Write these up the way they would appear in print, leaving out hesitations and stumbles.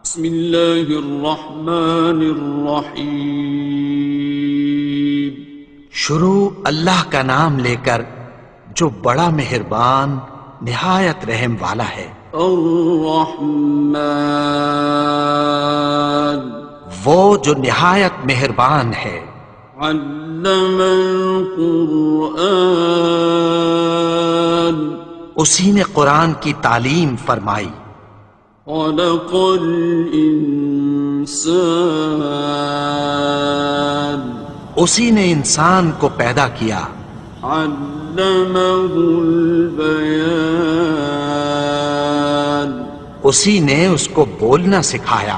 بسم اللہ الرحمن الرحیم۔ شروع اللہ کا نام لے کر جو بڑا مہربان نہایت رحم والا ہے۔ الرحمن، وہ جو نہایت مہربان ہے۔ علم القرآن، اسی نے قرآن کی تعلیم فرمائی۔ خلق الانسان، اسی نے انسان کو پیدا کیا۔ علمہ البیان، اسی نے اس کو بولنا سکھایا۔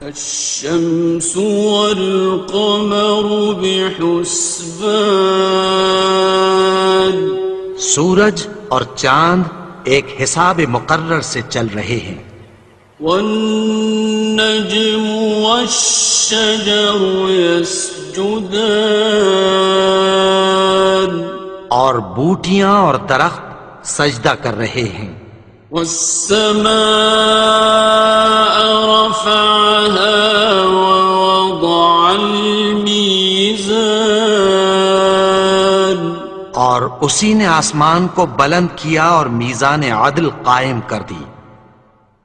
الشمس والقمر بحسبان، سورج اور چاند ایک حساب مقرر سے چل رہے ہیں۔ والنجم والشجر يسجدان، اور بوٹیاں اور درخت سجدہ کر رہے ہیں۔ والسماء رفعها ووضع الميزان، اور اسی نے آسمان کو بلند کیا اور میزان عدل قائم کر دی۔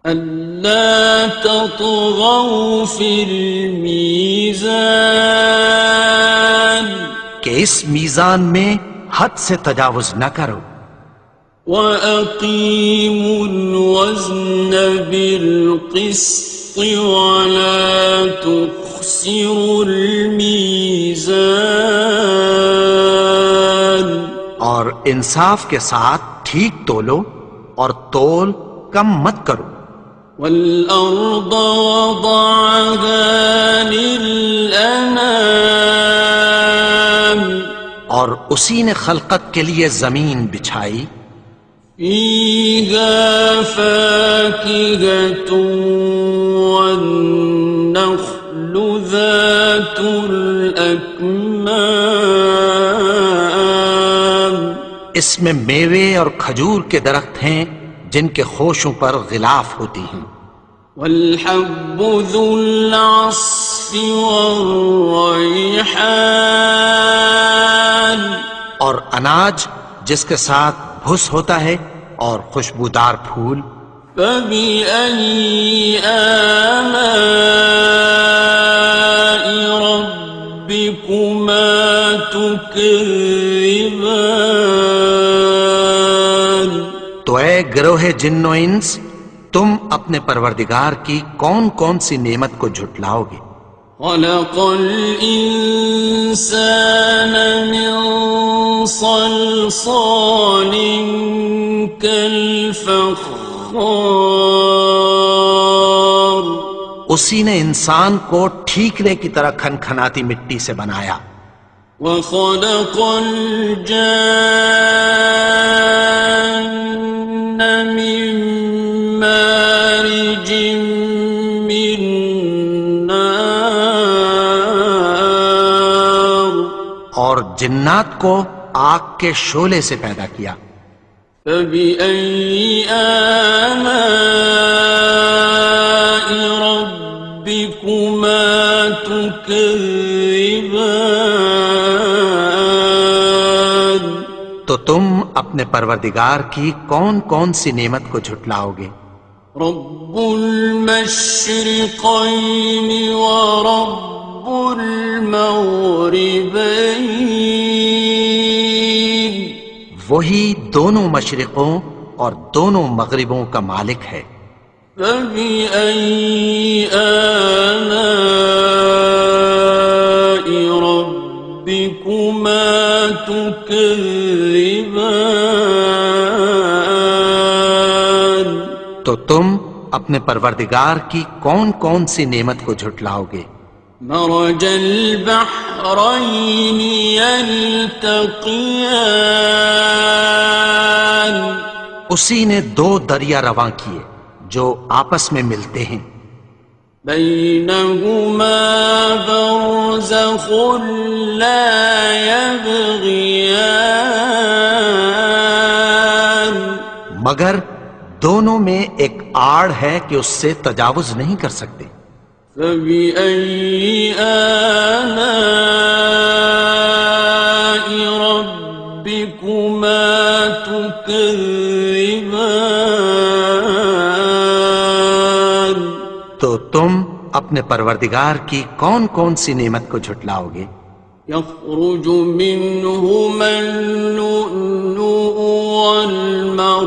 ألا تطغوا في الميزان، کہ اس میزان میں حد سے تجاوز نہ کرو۔ وَأَقِيمُوا الْوَزْنَ بِالْقِسْطِ وَلَا تُخْسِرُوا الْمِيزَانَ، اور انصاف کے ساتھ ٹھیک تولو اور تول کم مت کرو۔ وَالْأَرْضَ وَضَعَهَا لِلْأَنَامِ، اور اسی نے خلقت کے لیے زمین بچھائی۔ فِيهَا فَاكِهَةٌ وَالنَّخْلُ ذَاتُ الْأَكْمَامِ، اس میں میوے اور کھجور کے درخت ہیں جن کے خوشوں پر غلاف ہوتی ہیں۔ وَالْحَبُّ ذُو الْعَصْفِ وَالرَّيْحَانِ، اور اناج جس کے ساتھ بھس ہوتا ہے اور خوشبودار پھول۔ فَبِأَيِّ آلَاءِ رَبِّكُمَا تُكَذِّبَانِ، تو اے گروہ جن و انس، تم اپنے پروردگار کی کون کون سی نعمت کو جھٹلاؤ گے؟ خَلَقَ الْإِنسَانَ مِنْ صَلْصَالٍ كَالْفَخَّارِ، اسی نے انسان کو ٹھیکرے کی طرح کھنکھناتی مٹی سے بنایا۔ وَخَلَقَ الْجَانَّ مِن مَّارِجٍ مِّن نَّارٍ، اور جنات کو آگ کے شعلے سے پیدا کیا۔ فَبِأَيِّ آلَاءِ رَبِّكُمَا تُكَذِّبَانِ، تو تم اپنے پروردگار کی کون کون سی نعمت کو جھٹلاؤ گے؟ رب المشرقین ورب المغربین، وہی دونوں مشرقوں اور دونوں مغربوں کا مالک ہے۔ فَبِأَيِّ آلَاءِ رَبِّكُمَا تُكَذِّبَانِ، تو تم اپنے پروردگار کی کون کون سی نعمت کو جھٹلاؤ گے؟ مرج البحرین یلتقیان، اسی نے دو دریا رواں کیے جو آپس میں ملتے ہیں۔ بینہما برزخ لا یبغیان، مگر دونوں میں ایک آڑ ہے کہ اس سے تجاوز نہیں کر سکتے۔ فبأي آلاء ربكما تكذبان؟ تو تم اپنے پروردگار کی کون کون سی نعمت کو جھٹلاؤ گے؟ يخرج منهما اللؤلؤ والمرجان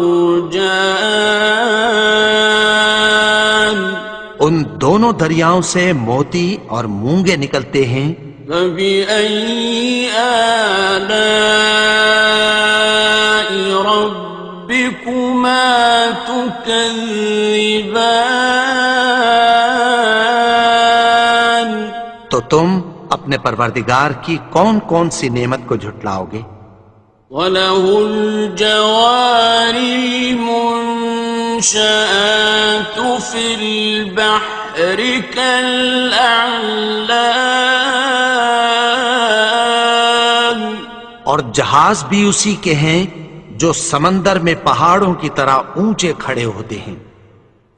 ان دونوں دریاؤں سے موتی اور مونگے نکلتے ہیں۔ فبأي آلاء ربكما تكذبان؟ تو تم اپنے پروردگار کی کون کون سی نعمت کو جھٹلاؤ گے؟ وَلَهُ الْجَوَارِ الْمُنشَآتُ فِي الْبَحْرِ كَالْأَعْلَامِ، اور جہاز بھی اسی کے ہیں جو سمندر میں پہاڑوں کی طرح اونچے کھڑے ہوتے ہیں۔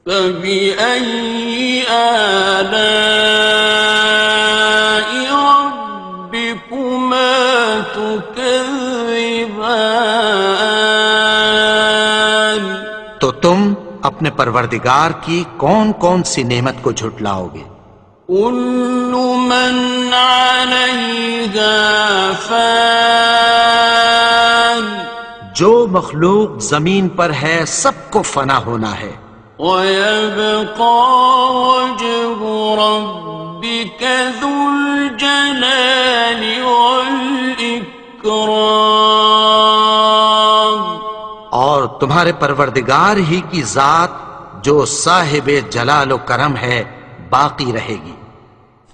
فَبِأَيِّ آلَاءِ رَبِّكُمَا تُكَذِّبَانِ؟ تو تم اپنے پروردگار کی کون کون سی نعمت کو جھٹلاؤ گے؟ كُلُّ مَنْ عَلَيْهَا فَانٍ، جو مخلوق زمین پر ہے سب کو فنا ہونا ہے۔ وَيَبْقَى وَجْهُ رَبِّكَ ذُو الْجَلَالِ وَالْإِكْرَامِ، اور تمہارے پروردگار ہی کی ذات جو صاحب جلال و کرم ہے باقی رہے گی۔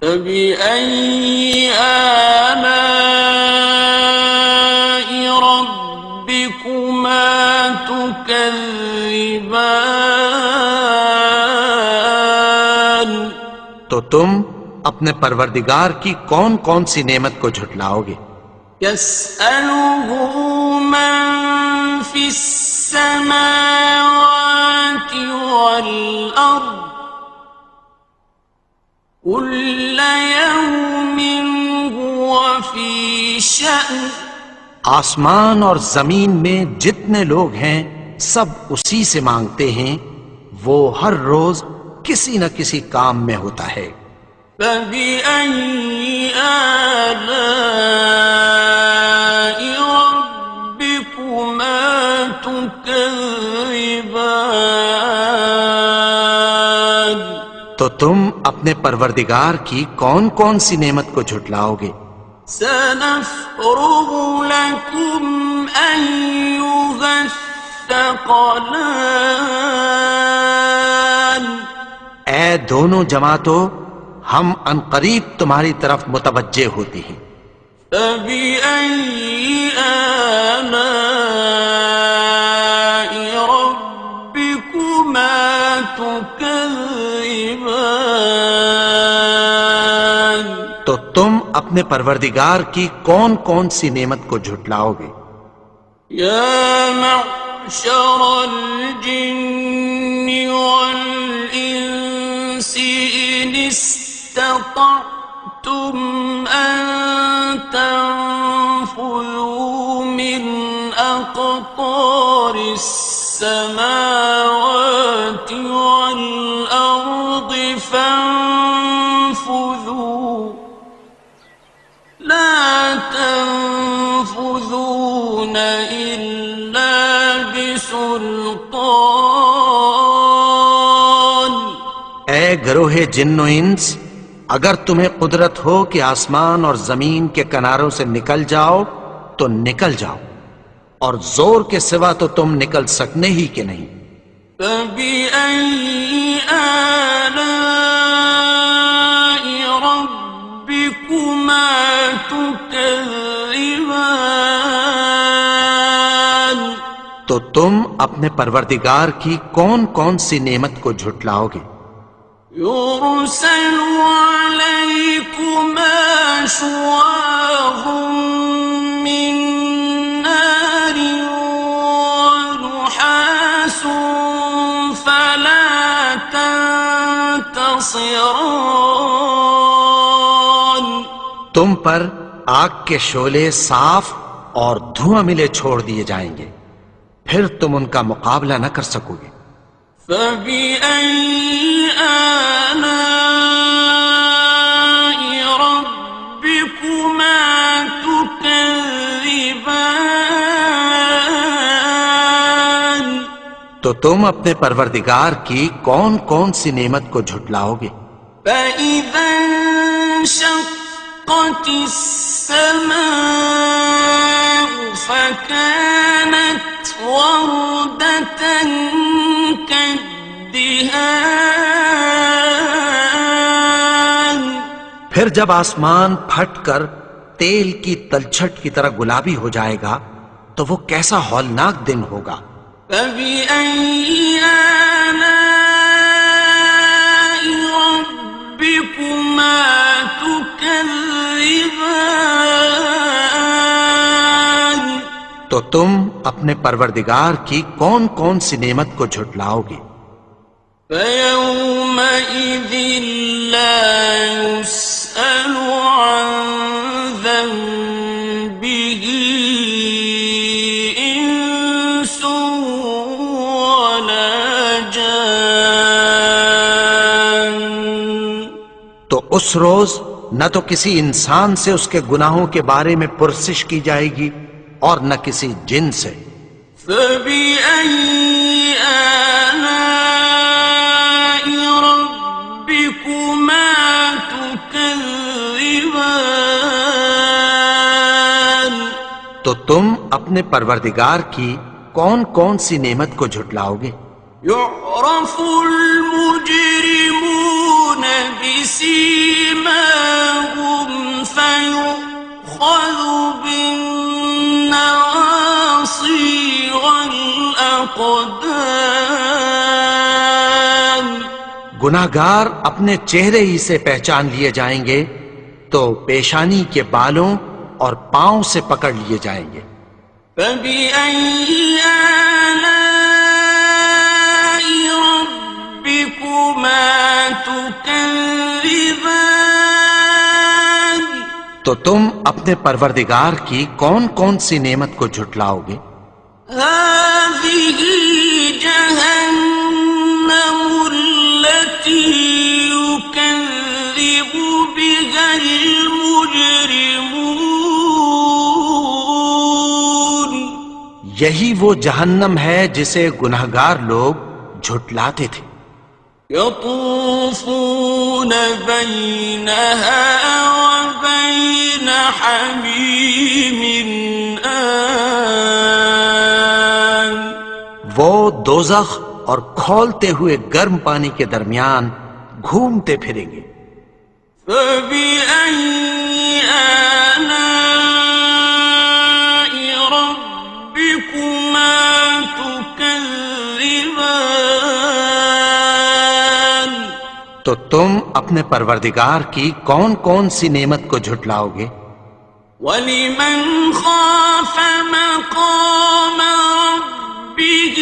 فَبِأَيِّ آلَاءِ رَبِّكُمَا تُكَذِّبَانِ؟ تو تم اپنے پروردگار کی کون کون سی نعمت کو جھٹلاؤ گے؟ يَسْأَلُهُ مَن فِي السَّمَاوَاتِ وَالْأَرْضِ كُلَّ يَوْمٍ هُوَ فِي شَأْنٍ، آسمان اور زمین میں جتنے لوگ ہیں سب اسی سے مانگتے ہیں، وہ ہر روز کسی نہ کسی کام میں ہوتا ہے۔ فَبِأَيِّ آلَاءِ رَبِّكُمَا تُكَذِّبَانِ؟ تو تم اپنے پروردگار کی کون کون سی نعمت کو جھٹلاؤ گے؟ سَنَفْرُغُ لَكُمْ أَيُّهَ الثَّقَلَانِ، اے دونوں جماعتوں، ہم عنقریب تمہاری طرف متوجہ ہوتے ہیں۔ فَبِأَيِّ آلَاءِ رَبِّكُمَا تُكَذِّبَانِ؟ تو تم اپنے پروردگار کی کون کون سی نعمت کو جھٹلاؤ گے؟ يَا مَعْشَرَ الْجِنِّ وَالْإِنسِ إِنِ اسْتَطَعْتُمْ أَن تَنفُذُوا مِنْ أَقْطَارِ السَّمَاوَاتِ وَالْأَرْضِ فَانفُذُوا لَا تَنفُذُونَ إِلَّا بِسُلْطَانٍ۔ اے گروہ جن و انس، اگر تمہیں قدرت ہو کہ آسمان اور زمین کے کناروں سے نکل جاؤ تو نکل جاؤ، اور زور کے سوا تو تم نکل سکنے ہی کہ نہیں۔ فَبِأَيِّ آلَاءِ رَبِّكُمَا تُكَذِّبَانِ؟ تو تم اپنے پروردگار کی کون کون سی نعمت کو جھٹلاؤ گے؟ يُرْسَلُ عَلَيْكُمَا شُوَاظٌ مِّن نَّارٍ وَنُحَاسٌ فَلَا ينتصران تم پر آگ کے شعلے صاف اور دھواں ملے چھوڑ دیے جائیں گے، پھر تم ان کا مقابلہ نہ کر سکو گے۔ فبأي آلاء ربكما تكذبان تو تم اپنے پروردگار کی کون کون سی نعمت کو جھٹلاؤ گے؟ فإذا انشقت السماء فكانت وردة كالدهان پھر جب آسمان پھٹ کر تیل کی تلچھٹ کی طرح گلابی ہو جائے گا تو وہ کیسا ہولناک دن ہوگا۔ فبأي آلاء ربكما تكذبان تو تم اپنے پروردگار کی کون کون سی نعمت کو جھٹلاؤ گے؟ فيومئذ لا يسأل عن ذنبه إنس ولا جان تو اس روز نہ تو کسی انسان سے اس کے گناہوں کے بارے میں پرسش کی جائے گی اور نہ کسی جن سے۔ فبأي آلاء ربكما تكذبان تو تم اپنے پروردگار کی کون کون سی نعمت کو جھٹلاؤ گے؟ يعرف المجرمون بسيماهم فيؤخذ بالنواصي والأقدام گناہگار اپنے چہرے ہی سے پہچان لیے جائیں گے تو پیشانی کے بالوں اور پاؤں سے پکڑ لیے جائیں گے۔ فبأي آلاء ربكما تكذبان تو تم اپنے پروردگار کی کون کون سی نعمت کو جھٹلاؤ گے؟ هذه جهنم التي يكذب بها المجرمون یہی وہ جہنم ہے جسے گناہگار لوگ جھٹلاتے تھے۔ يطوفون بينها وبين حميم آن وہ دوزخ اور کھولتے ہوئے گرم پانی کے درمیان گھومتے پھریں گے۔ فبأي آلاء ربكما تكذبان تو تم اپنے پروردگار کی کون کون سی نعمت کو جھٹلاؤ گے؟ وَلِمَنْ خَافَ مَقَامَ رَبِّهِ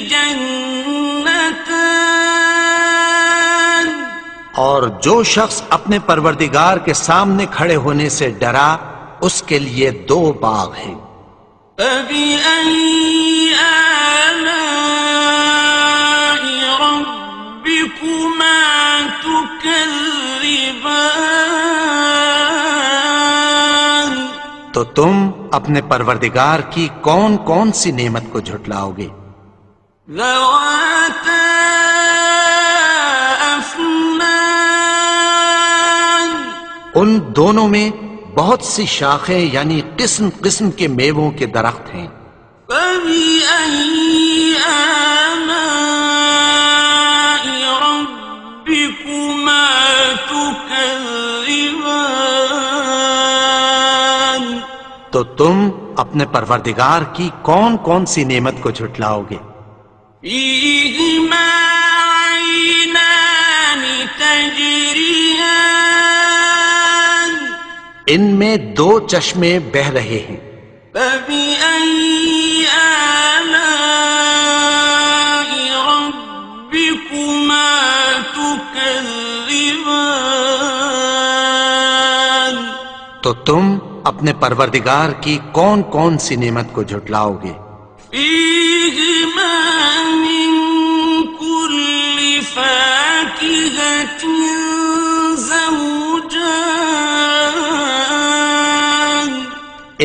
جَنَّتَانِ اور جو شخص اپنے پروردگار کے سامنے کھڑے ہونے سے ڈرا اس کے لیے دو باغ ہیں۔ فَبِأَيِّ آلَاءِ رَبِّكُمَا تُكَذِّبَانِ تو تم اپنے پروردگار کی کون کون سی نعمت کو جھٹلاؤ گے؟ ذَوَاتَا أَفْنَانٍ ان دونوں میں بہت سی شاخیں یعنی قسم قسم کے میووں کے درخت ہیں۔ فَبِأَيِّ آلَاءِ رَبِّكُمَا تُكَذِّبَانِ تو تم اپنے پروردگار کی کون کون سی نعمت کو جھٹلاؤ گے؟ فِيهِمَا عَيْنَانِ تَجْرِيَانِ ان میں دو چشمے بہہ رہے ہیں۔ فَبِأَيِّ آلَاءِ رَبِّكُمَا تُكَذِّبَانِ تكذبان تو تم اپنے پروردگار کی کون کون سی نعمت کو جھٹلاؤ گے؟ فيهما من كل فاكهة زوجان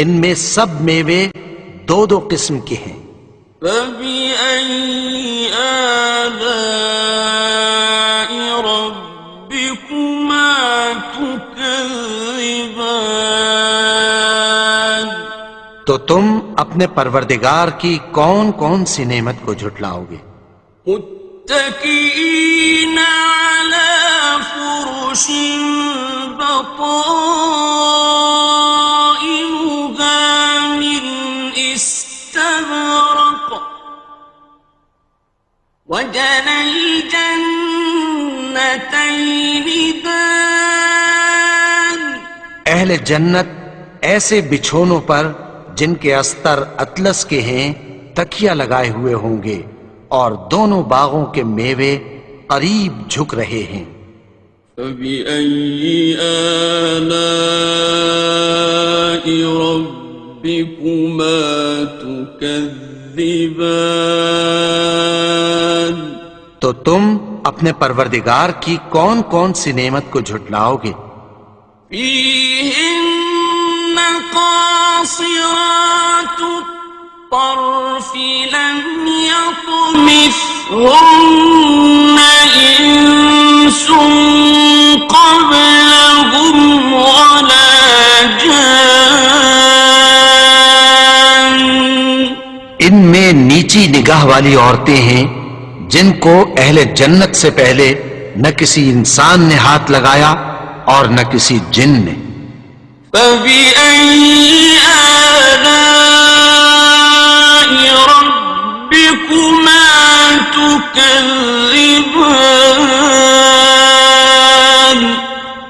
ان میں سب میوے دو دو قسم کے ہیں، فبأي آلاء ربكما تكذبان تو تم اپنے پروردگار کی کون کون سی نعمت کو جھٹلاؤ گے؟ متكئين على فرش بطائنها من استبرق وجنى الجنتين دان اہل جنت ایسے بچھونوں پر جن کے استر اطلس کے ہیں تکیہ لگائے ہوئے ہوں گے، اور دونوں باغوں کے میوے قریب جھک رہے ہیں۔ فبأي آلاء ربكما تكذبان تو تم اپنے پروردگار کی کون کون سی نعمت کو جھٹلاؤ گے؟ فيهن قاصرات الطرف لم يطمثهن إنس قبلهم ولا جان ان میں نیچی نگاہ والی عورتیں ہیں جن کو اہل جنت سے پہلے نہ کسی انسان نے ہاتھ لگایا اور نہ کسی جن نے۔ فبأي آلاء ربكما تكذبان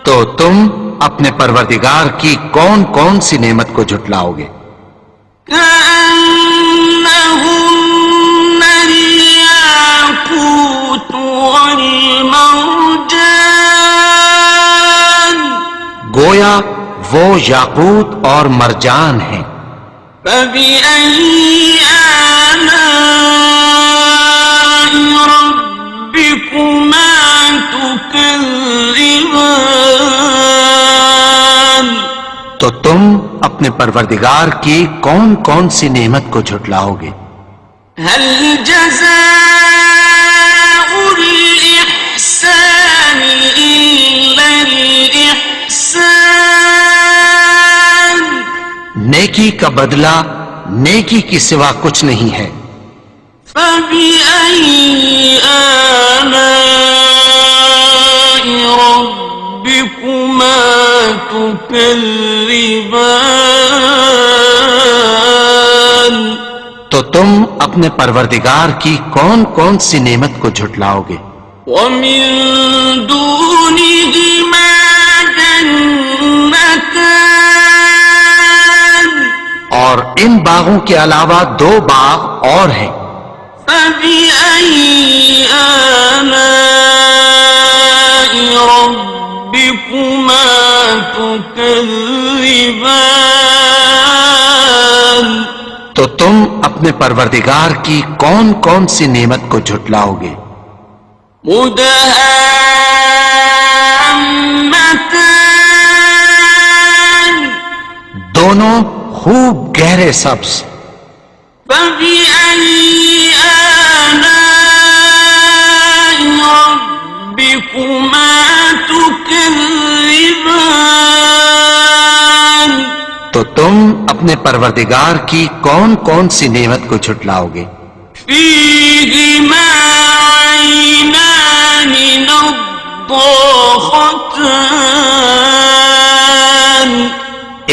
تو تم اپنے پروردگار کی کون کون سی نعمت کو جھٹلاؤ گے؟ كأنهن الياقوت والمرجان گویا وہ یاقوت اور مرجان ہیں۔ فبأي آلاء ربكما تكذبان تو تم اپنے پروردگار کی کون کون سی نعمت کو جھٹلاؤ گے؟ هل جزاء الإحسان إلا الإحسان نیکی کا بدلہ نیکی کی سوا کچھ نہیں ہے۔ فبأي آلاء ربكما تكذبان تو تم اپنے پروردگار کی کون کون سی نعمت کو جھٹلاؤ گے؟ ومن دونهما جنتان اور ان باغوں کے علاوہ دو باغ اور ہیں۔ فبأي آلاء ربكما تكذبان تو تم اپنے پروردگار کی کون کون سی نعمت کو جھٹلاؤ گے؟ مدهامتان دونوں خوب گہرے سبز۔ فبأي آلاء ربكما تكذبان تو تم اپنے پروردگار کی کون کون سی نعمت کو جھٹلاؤ گے؟ فيهما عينان نضاختان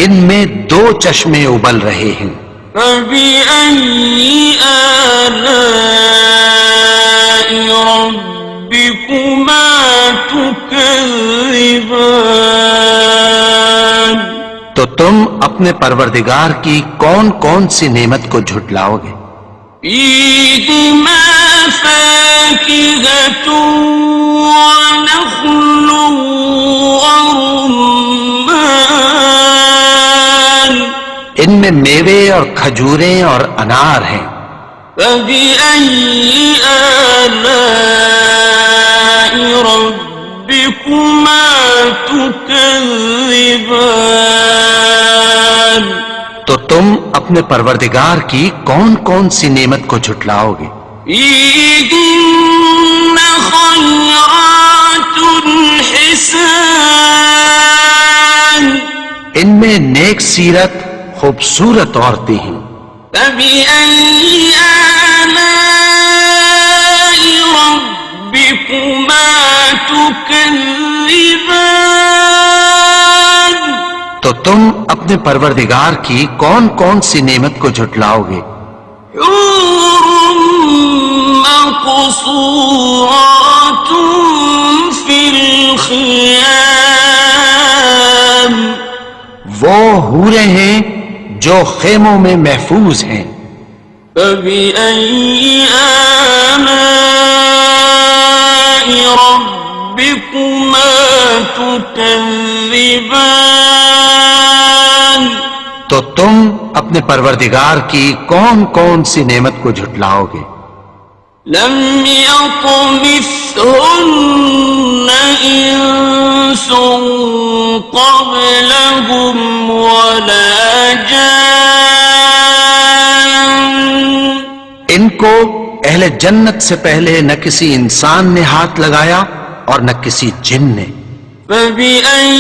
ان میں دو چشمے ابل رہے ہیں۔ فبأي آلاء ربكما تكذبان تو تم اپنے پروردگار کی کون کون سی نعمت کو جھٹلاؤ گے؟ فيهما فاكهة ونخل ورمان ان میں میوے اور کھجوریں اور انار ہیں. فبأي آلاء ربكما تكذبان تو تم اپنے پروردگار کی کون کون سی نعمت کو جھٹلاؤ گے؟ فيهن خيرات حسان ان میں نیک سیرت خوبصورت عورتیں ہیں. فبأي آلاء ربكما تكذبان تو تم اپنے پروردگار کی کون کون سی نعمت کو جھٹلاؤ گے؟ حور مقصورات في الخيام وہ حوریں ہیں جو خیموں میں محفوظ ہیں. فبأي آلاء ربكما تكذبان تو تم اپنے پروردگار کی کون کون سی نعمت کو جھٹلاؤ گے؟ لم يطمثهن إنس قبلهم ولا جان ان کو اہل جنت سے پہلے نہ کسی انسان نے ہاتھ لگایا اور نہ کسی جن نے. فبأي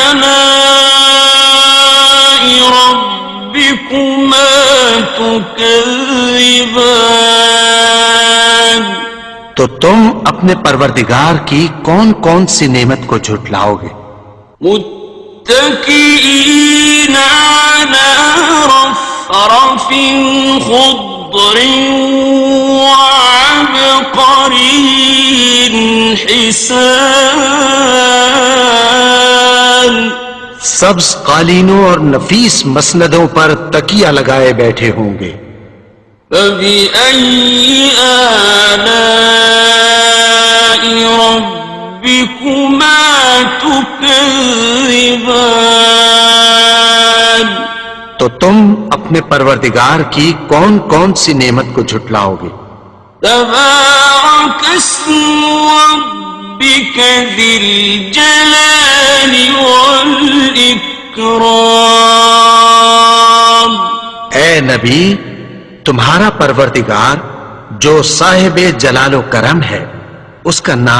آلاء ربكما تكذبان تو تم اپنے پروردگار کی کون کون سی نعمت کو جھٹلاؤ گے؟ متكئين على رفرف خضر وعبقري حسان سبز قالینوں اور نفیس مسندوں پر تکیہ لگائے بیٹھے ہوں گے. فبأي آلاء ربكما تكذبان تو تم اپنے پروردگار کی کون کون سی نعمت کو جھٹلاؤ گے؟ تبارك اسم ربك ذي الجلال والإكرام اے نبی، تمہارا پروردگار جو صاحب جلال و کرم ہے، اس کا نام